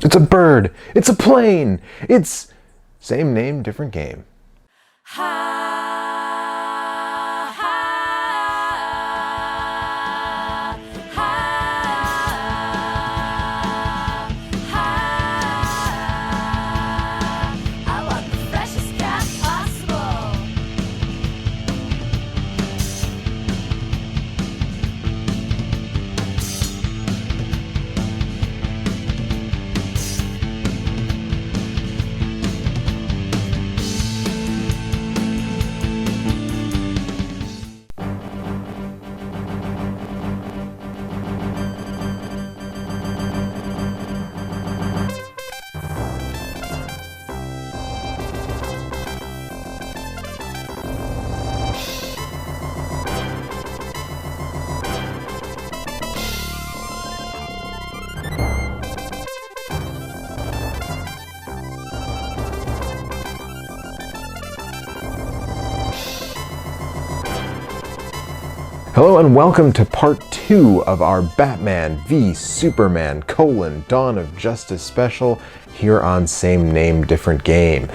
It's a bird. It's a plane. It's same name, different game. Hello and welcome to part 2 of our Batman v Superman: Dawn of Justice special here on Same Name, Different Game.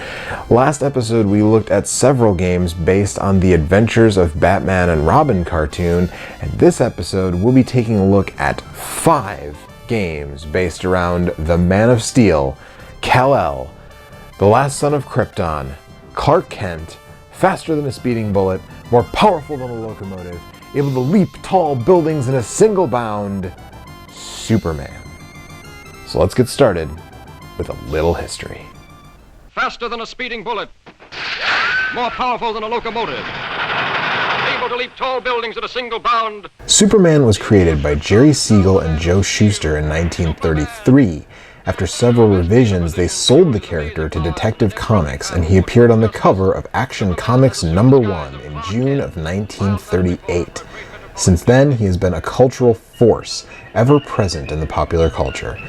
Last episode we looked at several games based on the Adventures of Batman and Robin cartoon, and this episode we'll be taking a look at 5 games based around the Man of Steel, Kal-El, the Last Son of Krypton, Clark Kent, faster than a speeding bullet, more powerful than a locomotive, able to leap tall buildings in a single bound, Superman. So let's get started with a little history. Faster than a speeding bullet, more powerful than a locomotive, able to leap tall buildings at a single bound. Superman was created by Jerry Siegel and Joe Shuster in 1933. After several revisions, they sold the character to Detective Comics, and he appeared on the cover of Action Comics #1 in June of 1938. Since then, he has been a cultural force, ever present in the popular culture.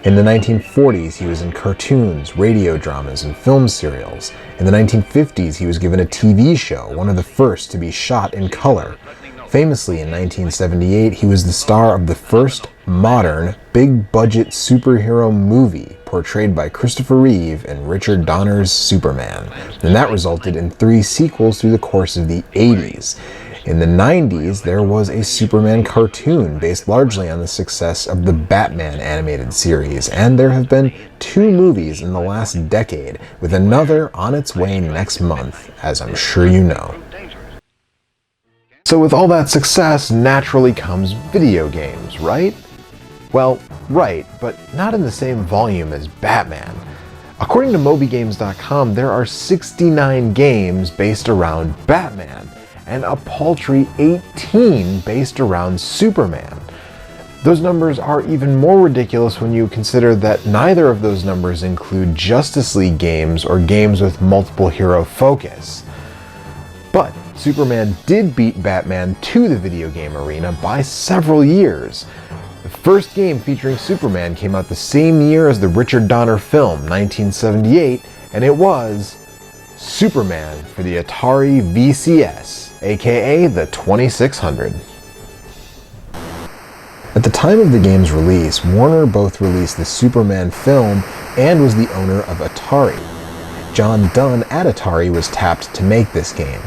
In the 1940s, he was in cartoons, radio dramas, and film serials. In the 1950s, he was given a TV show, one of the first to be shot in color. Famously, in 1978, he was the star of the first modern, big-budget superhero movie portrayed by Christopher Reeve and Richard Donner's Superman, and that resulted in 3 sequels through the course of the 80s. In the 90s, there was a Superman cartoon based largely on the success of the Batman animated series, and there have been 2 movies in the last decade, with another on its way next month, as I'm sure you know. So with all that success, naturally comes video games, right? Well, right, but not in the same volume as Batman. According to MobyGames.com, there are 69 games based around Batman, and a paltry 18 based around Superman. Those numbers are even more ridiculous when you consider that neither of those numbers include Justice League games or games with multiple hero focus. But Superman did beat Batman to the video game arena by several years. The first game featuring Superman came out the same year as the Richard Donner film, 1978, and it was Superman for the Atari VCS, aka the 2600. At the time of the game's release, Warner both released the Superman film and was the owner of Atari. John Dunn at Atari was tapped to make this game.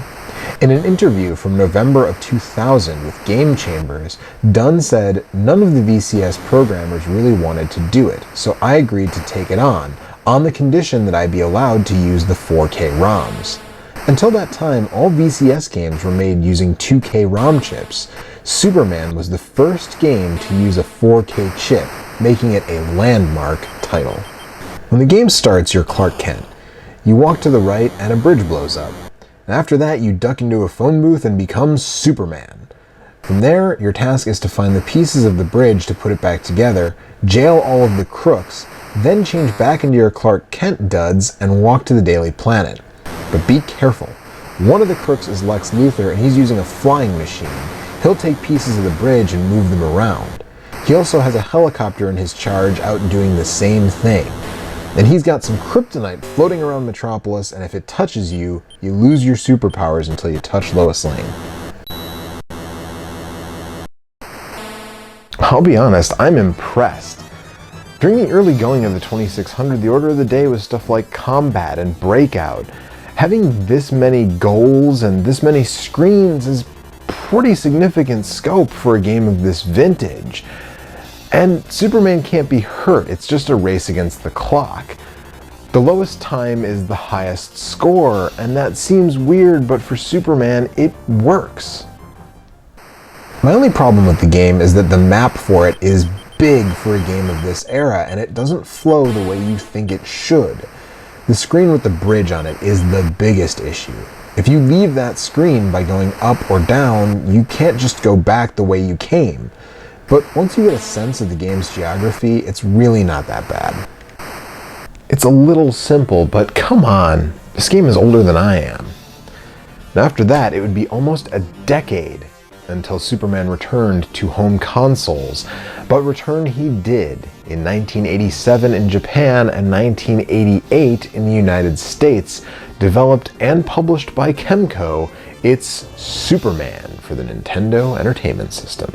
In an interview from November of 2000 with Game Chambers, Dunn said, "None of the VCS programmers really wanted to do it, so I agreed to take it on the condition that I be allowed to use the 4K ROMs. Until that time, all VCS games were made using 2K ROM chips. Superman was the first game to use a 4K chip, making it a landmark title." When the game starts, you're Clark Kent. You walk to the right and a bridge blows up. And after that, you duck into a phone booth and become Superman. From there, your task is to find the pieces of the bridge to put it back together, jail all of the crooks, then change back into your Clark Kent duds and walk to the Daily Planet. But be careful. One of the crooks is Lex Luthor, and he's using a flying machine. He'll take pieces of the bridge and move them around. He also has a helicopter in his charge out doing the same thing. And he's got some kryptonite floating around Metropolis, and if it touches you, you lose your superpowers until you touch Lois Lane. I'll be honest, I'm impressed. During the early going of the 2600, the order of the day was stuff like combat and breakout. Having this many goals and this many screens is pretty significant scope for a game of this vintage. And Superman can't be hurt, it's just a race against the clock. The lowest time is the highest score, and that seems weird, but for Superman, it works. My only problem with the game is that the map for it is big for a game of this era, and it doesn't flow the way you think it should. The screen with the bridge on it is the biggest issue. If you leave that screen by going up or down, you can't just go back the way you came. But once you get a sense of the game's geography, it's really not that bad. It's a little simple, but come on, this game is older than I am. And after that, it would be almost a decade until Superman returned to home consoles, but return he did in 1987 in Japan and 1988 in the United States, developed and published by Kemco. It's Superman for the Nintendo Entertainment System.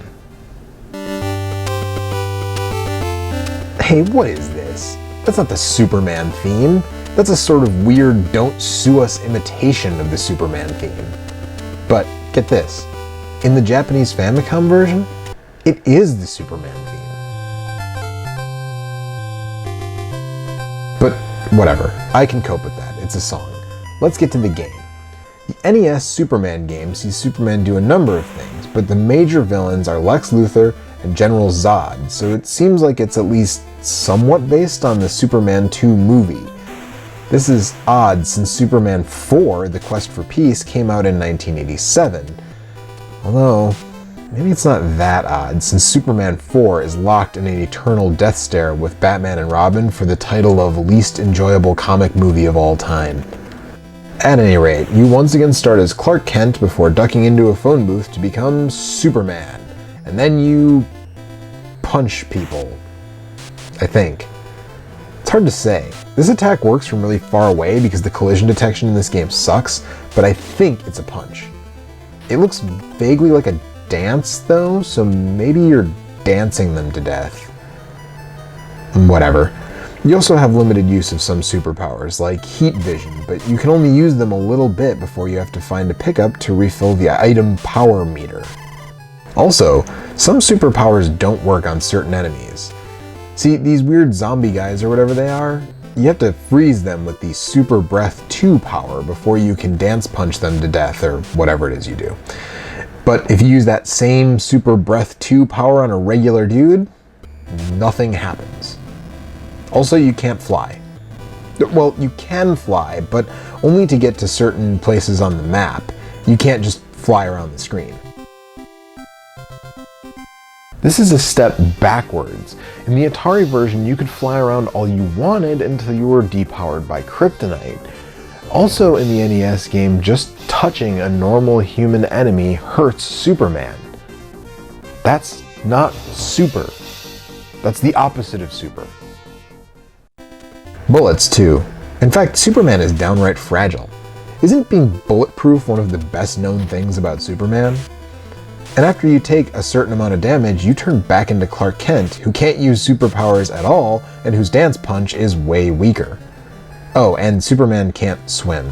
Hey, what is this? That's not the Superman theme. That's a sort of weird Don't Sue Us imitation of the Superman theme. But get this. In the Japanese Famicom version, it is the Superman theme. But whatever, I can cope with that, it's a song. Let's get to the game. The NES Superman game sees Superman do a number of things, but the major villains are Lex Luthor and General Zod, so it seems like it's at least somewhat based on the Superman 2 movie. This is odd since Superman 4, The Quest for Peace, came out in 1987. Although, maybe it's not that odd, since Superman 4 is locked in an eternal death stare with Batman and Robin for the title of least enjoyable comic movie of all time. At any rate, you once again start as Clark Kent before ducking into a phone booth to become Superman. And then you punch people, I think. It's hard to say. This attack works from really far away because the collision detection in this game sucks, but I think it's a punch. It looks vaguely like a dance though, so maybe you're dancing them to death. Whatever. You also have limited use of some superpowers, like heat vision, but you can only use them a little bit before you have to find a pickup to refill the item power meter. Also, some superpowers don't work on certain enemies. See, these weird zombie guys or whatever they are, you have to freeze them with the Super Breath 2 power before you can dance punch them to death or whatever it is you do. But if you use that same Super Breath 2 power on a regular dude, nothing happens. Also, you can't fly. Well, you can fly, but only to get to certain places on the map. You can't just fly around the screen. This is a step backwards. In the Atari version, you could fly around all you wanted until you were depowered by kryptonite. Also in the NES game, just touching a normal human enemy hurts Superman. That's not super. That's the opposite of super. Bullets, too. In fact, Superman is downright fragile. Isn't being bulletproof one of the best known things about Superman? And after you take a certain amount of damage, you turn back into Clark Kent, who can't use superpowers at all, and whose dance punch is way weaker. Oh, and Superman can't swim.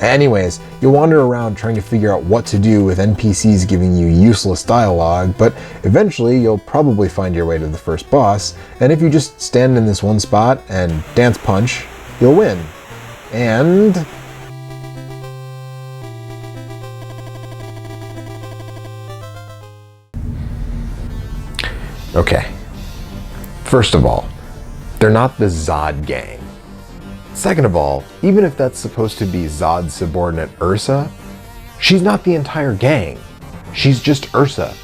Anyways, you'll wander around trying to figure out what to do with NPCs giving you useless dialogue, but eventually you'll probably find your way to the first boss, and if you just stand in this one spot and dance punch, you'll win. And okay. First of all, they're not the Zod gang. Second of all, even if that's supposed to be Zod's subordinate Ursa, she's not the entire gang. She's just Ursa.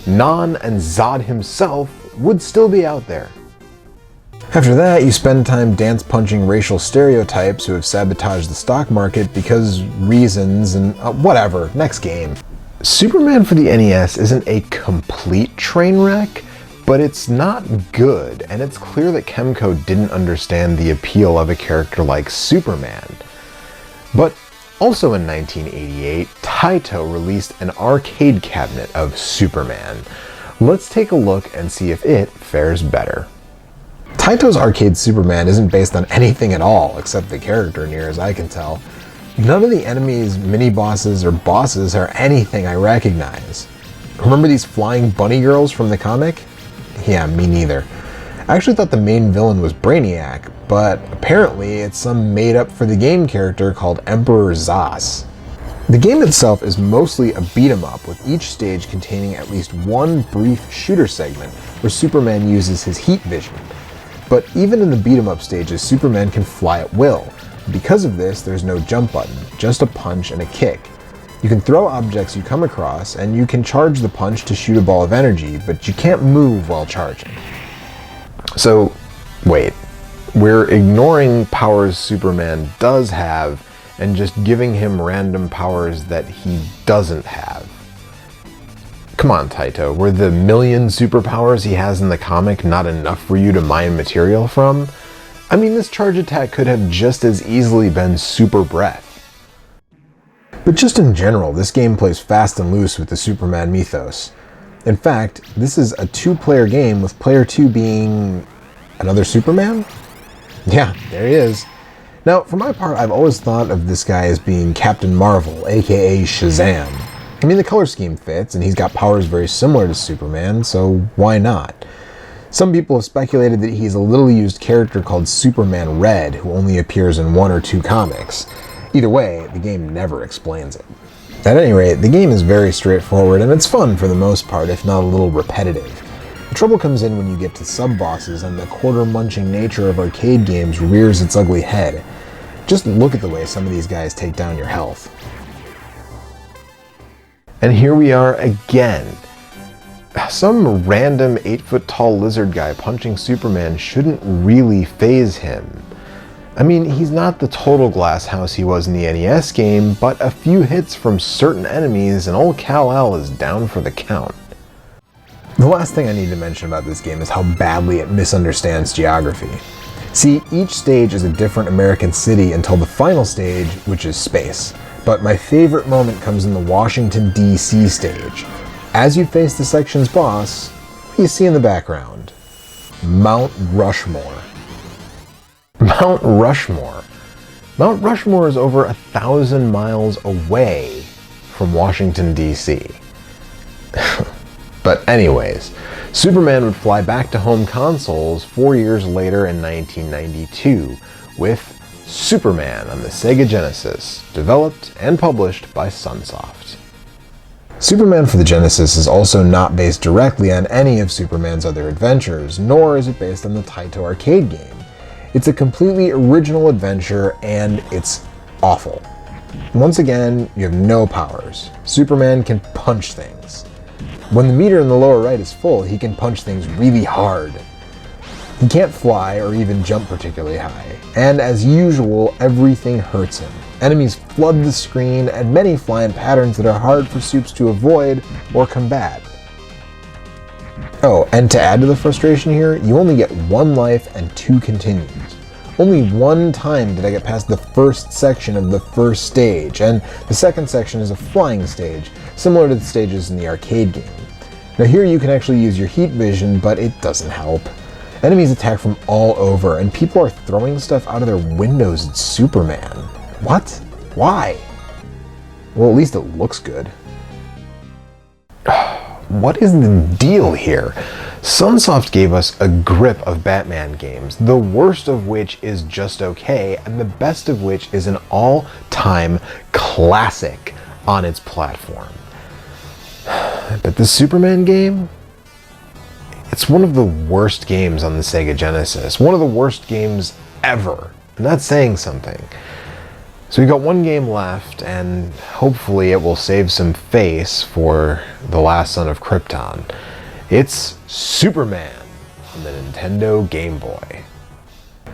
Non and Zod himself would still be out there. After that, you spend time dance punching racial stereotypes who have sabotaged the stock market because reasons and whatever. Next game. Superman for the NES isn't a complete train wreck, but it's not good, and it's clear that Kemco didn't understand the appeal of a character like Superman. But also in 1988, Taito released an arcade cabinet of Superman. Let's take a look and see if it fares better. Taito's arcade Superman isn't based on anything at all, except the character, near as I can tell. None of the enemies, mini-bosses, or bosses are anything I recognize. Remember these flying bunny girls from the comic? Yeah, me neither. I actually thought the main villain was Brainiac, but apparently it's some made-up-for-the-game character called Emperor Zsasz. The game itself is mostly a beat-em-up, with each stage containing at least one brief shooter segment where Superman uses his heat vision. But even in the beat-em-up stages, Superman can fly at will. Because of this, there's no jump button, just a punch and a kick. You can throw objects you come across, and you can charge the punch to shoot a ball of energy, but you can't move while charging. So, wait. We're ignoring powers Superman does have, and just giving him random powers that he doesn't have. Come on, Taito, were the million superpowers he has in the comic not enough for you to mine material from? I mean, this charge attack could have just as easily been super breath. But just in general, this game plays fast and loose with the Superman mythos. In fact, this is a two-player game with player 2 being another Superman? Yeah, there he is. Now, for my part, I've always thought of this guy as being Captain Marvel, aka Shazam. I mean, the color scheme fits, and he's got powers very similar to Superman, so why not? Some people have speculated that he's a little-used character called Superman Red, who only appears in 1 or 2 comics. Either way, the game never explains it. At any rate, the game is very straightforward, and it's fun for the most part, if not a little repetitive. The trouble comes in when you get to sub-bosses, and the quarter-munching nature of arcade games rears its ugly head. Just look at the way some of these guys take down your health. And here we are again. Some random 8-foot-tall lizard guy punching Superman shouldn't really faze him. I mean, he's not the total glass house he was in the NES game, but a few hits from certain enemies and old Kal-El is down for the count. The last thing I need to mention about this game is how badly it misunderstands geography. See, each stage is a different American city until the final stage, which is space. But my favorite moment comes in the Washington, D.C. stage. As you face the section's boss, what do you see in the background? Mount Rushmore. Mount Rushmore. Mount Rushmore is over 1,000 miles away from Washington, D.C. But anyways, Superman would fly back to home consoles 4 years later in 1992 with Superman on the Sega Genesis, developed and published by Sunsoft. Superman for the Genesis is also not based directly on any of Superman's other adventures, nor is it based on the Taito arcade game. It's a completely original adventure, and it's awful. Once again, you have no powers. Superman can punch things. When the meter in the lower right is full, he can punch things really hard. He can't fly or even jump particularly high, and as usual, everything hurts him. Enemies flood the screen, and many fly in patterns that are hard for Supes to avoid or combat. Oh, and to add to the frustration here, you only get 1 life and 2 continues. Only 1 time did I get past the first section of the first stage, and the second section is a flying stage, similar to the stages in the arcade game. Now here you can actually use your heat vision, but it doesn't help. Enemies attack from all over, and people are throwing stuff out of their windows at Superman. What? Why? Well, at least it looks good. What is the deal here? Sunsoft gave us a grip of Batman games, the worst of which is just okay, and the best of which is an all-time classic on its platform. But the Superman game? It's one of the worst games on the Sega Genesis. One of the worst games ever. And that's saying something. So we got 1 game left, and hopefully it will save some face for the last son of Krypton. It's Superman on the Nintendo Game Boy.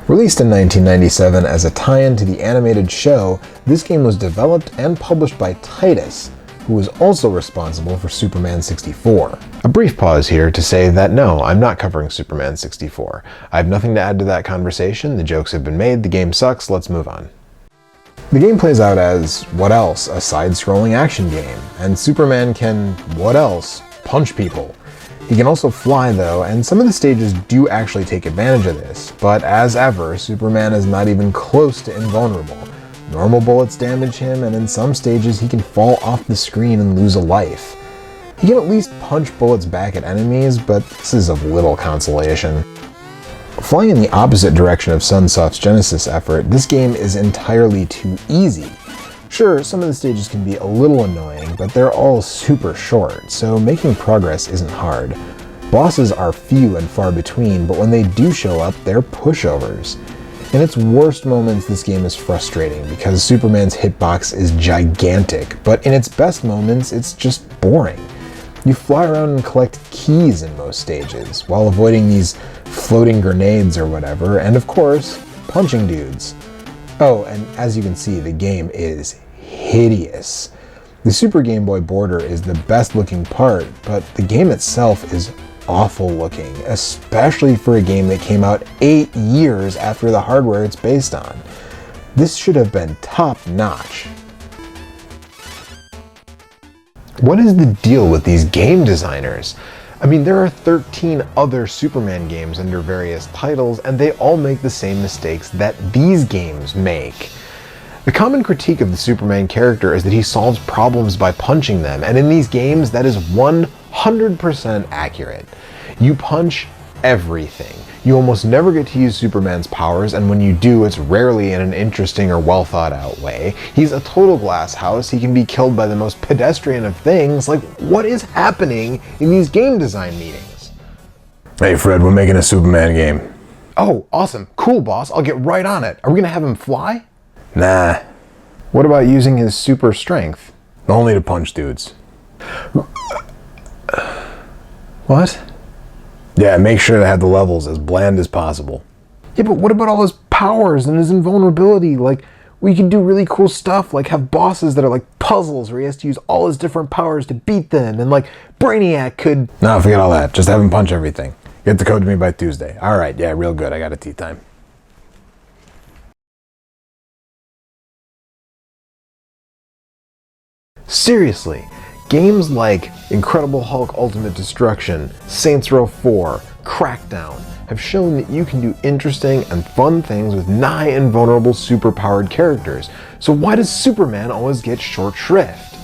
Released in 1997 as a tie-in to the animated show, this game was developed and published by Titus, who was also responsible for Superman 64. A brief pause here to say that no, I'm not covering Superman 64. I have nothing to add to that conversation, the jokes have been made, the game sucks, let's move on. The game plays out as, what else, a side-scrolling action game, and Superman can, what else, punch people. He can also fly though, and some of the stages do actually take advantage of this, but as ever, Superman is not even close to invulnerable. Normal bullets damage him, and in some stages he can fall off the screen and lose a life. He can at least punch bullets back at enemies, but this is of little consolation. Flying in the opposite direction of Sunsoft's Genesis effort, this game is entirely too easy. Sure, some of the stages can be a little annoying, but they're all super short, so making progress isn't hard. Bosses are few and far between, but when they do show up, they're pushovers. In its worst moments, this game is frustrating because Superman's hitbox is gigantic, but in its best moments, it's just boring. You fly around and collect keys in most stages, while avoiding these floating grenades or whatever, and of course, punching dudes. Oh, and as you can see, the game is hideous. The Super Game Boy border is the best looking part, but the game itself is awful looking, especially for a game that came out 8 years after the hardware it's based on. This should have been top notch. What is the deal with these game designers? I mean, there are 13 other Superman games under various titles, and they all make the same mistakes that these games make. The common critique of the Superman character is that he solves problems by punching them, and in these games, that is 100% accurate. You punch everything. You almost never get to use Superman's powers, and when you do, it's rarely in an interesting or well thought out way. He's a total glass house. He can be killed by the most pedestrian of things. Like, what is happening in these game design meetings? Hey Fred, we're making a Superman game. Oh, awesome. Cool, boss. I'll get right on it. Are we gonna have him fly? Nah. What about using his super strength? Only to punch dudes. What? Yeah, make sure to have the levels as bland as possible. Yeah, but what about all his powers and his invulnerability? Like, we can do really cool stuff, like have bosses that are like puzzles where he has to use all his different powers to beat them, and like Brainiac could... No, forget all that. Just have him punch everything. Get the code to me by Tuesday. Alright, yeah, real good. I got a tea time. Seriously. Games like Incredible Hulk Ultimate Destruction, Saints Row 4, Crackdown have shown that you can do interesting and fun things with nigh invulnerable superpowered characters, so why does Superman always get short shrift?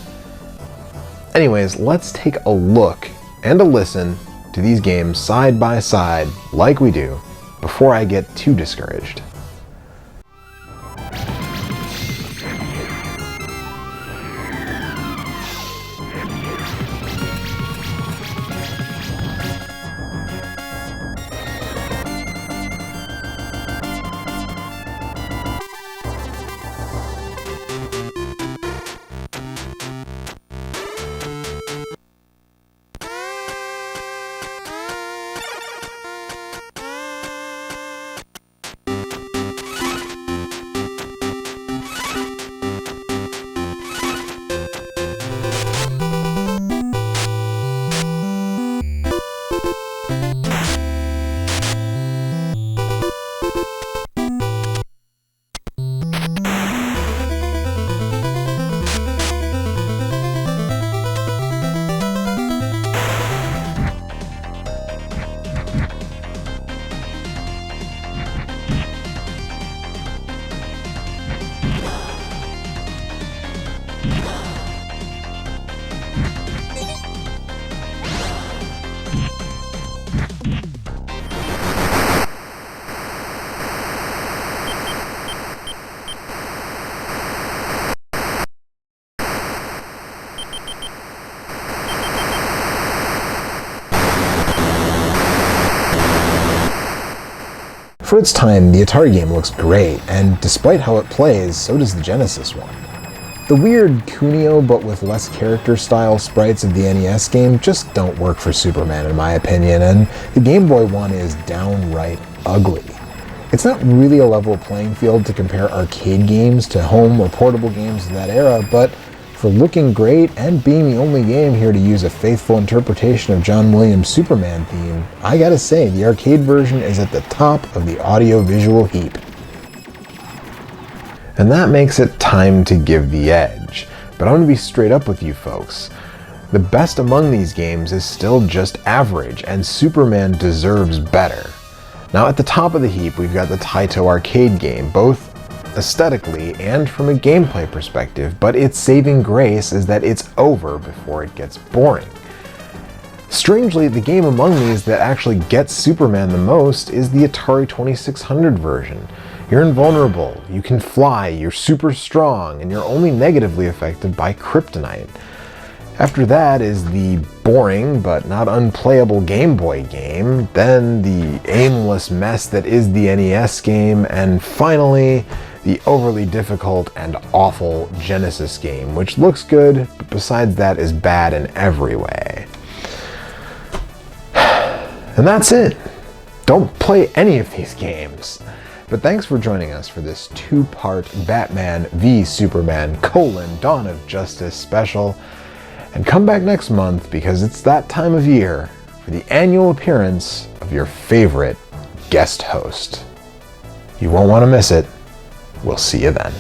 Anyways, let's take a look and a listen to these games side by side like we do before I get too discouraged. For its time, the Atari game looks great, and despite how it plays, so does the Genesis one. The weird Kunio but with less character style sprites of the NES game just don't work for Superman in my opinion, and the Game Boy one is downright ugly. It's not really a level playing field to compare arcade games to home or portable games of that era, but for looking great and being the only game here to use a faithful interpretation of John Williams' Superman theme, I gotta say, the arcade version is at the top of the audio-visual heap. And that makes it time to give the edge. But I'm gonna be straight up with you folks. The best among these games is still just average, and Superman deserves better. Now at the top of the heap, we've got the Taito arcade game, both aesthetically and from a gameplay perspective, but its saving grace is that it's over before it gets boring. Strangely, the game among these that actually gets Superman the most is the Atari 2600 version. You're invulnerable, you can fly, you're super strong, and you're only negatively affected by kryptonite. After that is the boring but not unplayable Game Boy game, then the aimless mess that is the NES game, and finally, the overly difficult and awful Genesis game, which looks good, but besides that is bad in every way. And that's it. Don't play any of these games. But thanks for joining us for this two-part Batman v Superman: Dawn of Justice special. And come back next month because it's that time of year for the annual appearance of your favorite guest host. You won't want to miss it. We'll see you then.